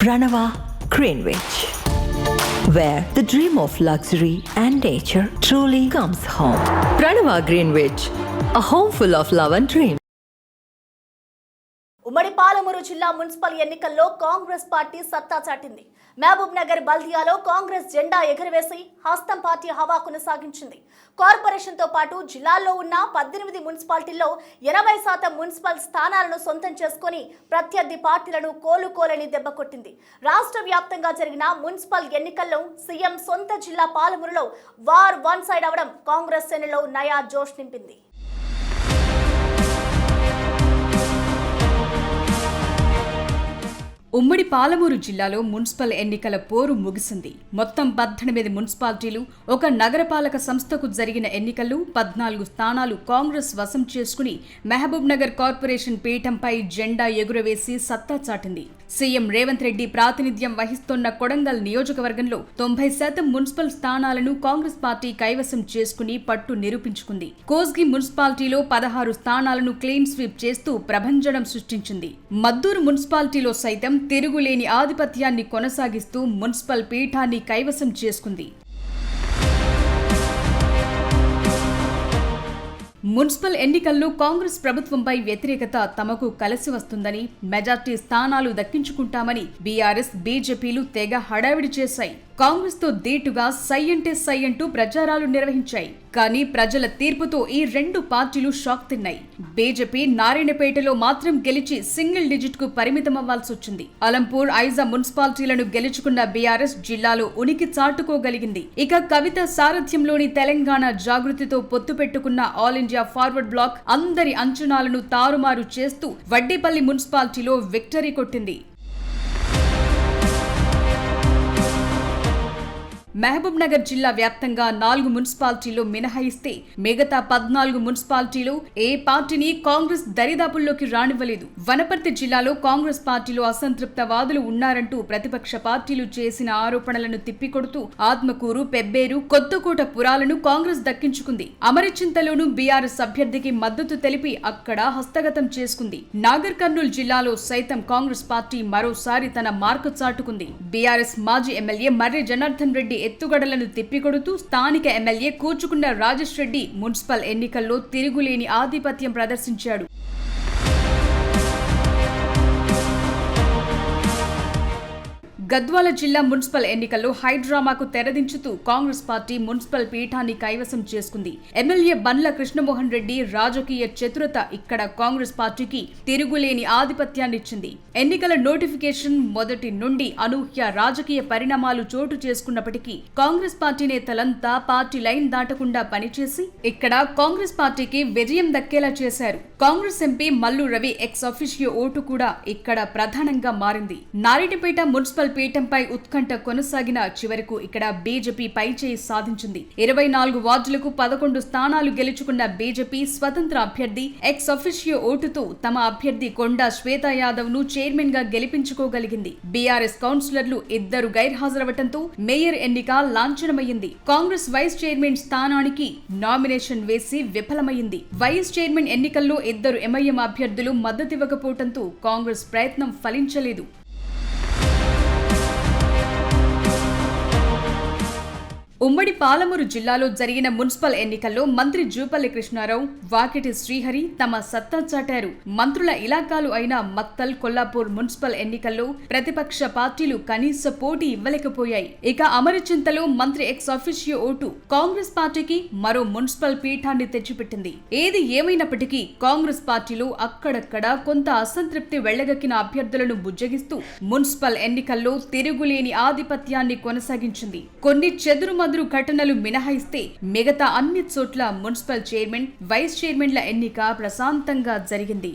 Ranava Greenwich, where the dream of luxury and nature truly comes home. Ranava Greenwich, a home full of love and dreams. ఉమ్మడి పాలమూరు జిల్లా municipal ఎన్నికల్లో Congress party సత్తా చాటింది. మహబూబ్ నగర్ బల్దియాలో కాంగ్రెస్ జెండా ఎగురవేసి హస్తం party హవా కొనసాగించింది. కార్పొరేషన్తో పాటు జిల్లాల్లో ఉన్న 18 మున్సిపాలిటీల్లో 80% మున్సిపల్ స్థానాలను సొంతం చేసుకుని ప్రత్యర్థి పార్టీలను కోలుకోలేని దెబ్బ కొట్టింది. రాష్ట్ర వ్యాప్తంగా జరిగిన మున్సిపల్ ఎన్నికల్లో సీఎం సొంత జిల్లా పాలమూరులో వార్ వన్ సైడ్ అవడం కాంగ్రెస్ శ్రేణుల్లో నయా జోష్ నింపింది. ఉమ్మడి పాలమూరు జిల్లాలో మున్సిపల్ ఎన్నికల పోరు ముగిసింది. మొత్తం 18 మున్సిపాలిటీలు, ఒక నగరపాలక సంస్థకు జరిగిన ఎన్నికల్లో 14 స్థానాలు కాంగ్రెస్ వశం చేసుకుని మహబూబ్ నగర్ కార్పొరేషన్ పీఠంపై జెండా ఎగురవేసి సత్తా చాటింది. సీఎం రేవంత్ రెడ్డి ప్రాతినిధ్యం వహిస్తున్న కొడంగల్ నియోజకవర్గంలో 90% మున్సిపల్ స్థానాలను కాంగ్రెస్ పార్టీ కైవసం చేసుకుని పట్టు నిరూపించుకుంది. కోస్గి మున్సిపాలిటీలో 16 స్థానాలను క్లీన్ స్వీప్ చేస్తూ ప్రభంజనం సృష్టించింది. మద్దూరు మున్సిపాలిటీలో సైతం తిరుగులేని ఆధిపత్యాన్ని కొనసాగిస్తూ మున్సిపల్ పీఠాన్ని కైవసం చేసుకుంది. మున్సిపల్ ఎన్నికల్లో కాంగ్రెస్ ప్రభుత్వంపై వ్యతిరేకత తమకు కలిసి వస్తుందని, మెజార్టీ స్థానాలు దక్కించుకుంటామని బీఆర్ఎస్, బీజేపీలు తెగ హడావిడి చేశాయి. కాంగ్రెస్ తో దీటుగా సై అంటే సై అంటూ ప్రచారాలు నిర్వహించాయి. కానీ ప్రజల తీర్పుతో ఈ రెండు పార్టీలు షాక్ తిన్నాయి. బీజేపీ నారాయణపేటలో మాత్రం గెలిచి సింగిల్ డిజిట్ కు పరిమితమవ్వాల్సి వచ్చింది. అలంపూర్, ఐజా మున్సిపాలిటీలను గెలుచుకున్న బీఆర్ఎస్ జిల్లాలో ఉనికి చాటుకోగలిగింది. ఇక కవిత సారథ్యంలోని తెలంగాణ జాగృతితో పొత్తు పెట్టుకున్న ఆల్ ఇండియా ఫార్వర్డ్ బ్లాక్ అందరి అంచనాలను తారుమారు చేస్తూ వడ్డేపల్లి మున్సిపాలిటీలో విక్టరీ కొట్టింది. మహబూబ్ నగర్ జిల్లా వ్యాప్తంగా 4 మున్సిపాలిటీలు మినహాయిస్తే మిగతా 14 మున్సిపాలిటీలు ఏ పార్టీని కాంగ్రెస్ దరిదాపుల్లోకి రానివ్వలేదు. వనపర్తి జిల్లాలో కాంగ్రెస్ పార్టీలో అసంతృప్త వాదులు ఉన్నారంటూ ప్రతిపక్ష పార్టీలు చేసిన ఆరోపణలను తిప్పికొడుతూ ఆత్మకూరు, పెబ్బేరు, కొత్తకోట పురాలను కాంగ్రెస్ దక్కించుకుంది. అమరచింతలోనూ బీఆర్ఎస్ అభ్యర్థికి మద్దతు తెలిపి అక్కడ హస్తగతం చేసుకుంది. నాగర్ కర్నూలు జిల్లాలో సైతం కాంగ్రెస్ పార్టీ మరోసారి తన మార్కు చాటుకుంది. బీఆర్ఎస్ మాజీ ఎమ్మెల్యే మర్రి జనార్దన్ రెడ్డి ఎత్తుగడలను తిప్పికొడుతూ స్థానిక ఎమ్మెల్యే కూచుకున్న రాజేష్ రెడ్డి మున్సిపల్ ఎన్నికల్లో తిరుగులేని ఆధిపత్యం ప్రదర్శించాడు. గద్వాల జిల్లా మున్సిపల్ ఎన్నికల్లో హైడ్రామాకు తెరదించుతూ కాంగ్రెస్ పార్టీ మున్సిపల్ పీఠాన్ని కైవసం చేసుకుంది. ఎమ్మెల్యే బండ్ల కృష్ణమోహన్ రెడ్డి రాజకీయ చతురత ఇక్కడ కాంగ్రెస్ పార్టీకి తిరుగులేని ఆధిపత్యాన్నిచ్చింది. ఎన్నికల నోటిఫికేషన్ మొదటి నుండి అనూహ్య రాజకీయ పరిణామాలు చోటు చేసుకున్నప్పటికీ కాంగ్రెస్ పార్టీ నేతలంతా పార్టీ లైన్ దాటకుండా పనిచేసి ఇక్కడ కాంగ్రెస్ పార్టీకి విజయం దక్కేలా చేశారు. Congress MP Mallu Ravi ex officio vote కూడా ఇక్కడ ప్రధానంగా మారింది. నారాయణపేట మున్సిపల్ పీఠంపై ఉత్కంఠ కొనసాగిన చివరకు ఇక్కడ బీజేపీ పైచేయి సాధించింది. 24 వార్డులకు 11 స్థానాలు గెలుచుకున్న బీజేపీ స్వతంత్ర అభ్యర్థి ఎక్స్ అఫిషియో ఓటుతో తమ అభ్యర్థి కొండా శ్వేతా యాదవ్ ను చైర్మన్ గా గెలిపించుకోగలిగింది. బీఆర్ఎస్ కౌన్సిలర్లు 2 గైర్హాజరవటంతో మేయర్ ఎన్నిక లాంఛనమైంది. కాంగ్రెస్ వైస్ చైర్మన్ స్థానానికి నామినేషన్ వేసి విఫలమైంది. వైస్ చైర్మన్ ఎన్నికల్లో 2 ఎంఐఎం అభ్యర్థులు మద్దతివ్వకపోవడంతో కాంగ్రెస్ ప్రయత్నం ఫలించలేదు. ఉమ్మడి పాలమూరు జిల్లాలో జరిగిన మున్సిపల్ ఎన్నికల్లో మంత్రి జూపల్లి కృష్ణారావు, వాకిటి శ్రీహరి తమ సత్తా చాటారు. మంత్రుల ఇలాకాలు అయిన మక్తల్, కొల్లాపూర్ మున్సిపల్ ఎన్నికల్లో ప్రతిపక్ష పార్టీలు కనీస పోటీ ఇవ్వలేకపోయాయి. ఇక అమరచింతలో మంత్రి ఎక్స్ అఫిషియో ఓటు కాంగ్రెస్ పార్టీకి మరో మున్సిపల్ పీఠాన్ని తెచ్చిపెట్టింది. ఏది ఏమైనప్పటికీ కాంగ్రెస్ పార్టీలో అక్కడక్కడ కొంత అసంతృప్తి వెళ్లగక్కిన అభ్యర్థులను బుజ్జగిస్తూ మున్సిపల్ ఎన్నికల్లో తిరుగులేని ఆధిపత్యాన్ని కొనసాగించింది. కొన్ని చెదురు ఘటనలు మినహాయిస్తే మిగతా అన్ని చోట్ల మున్సిపల్ చైర్మన్, వైస్ చైర్మన్ల ఎన్నిక ప్రశాంతంగా జరిగింది.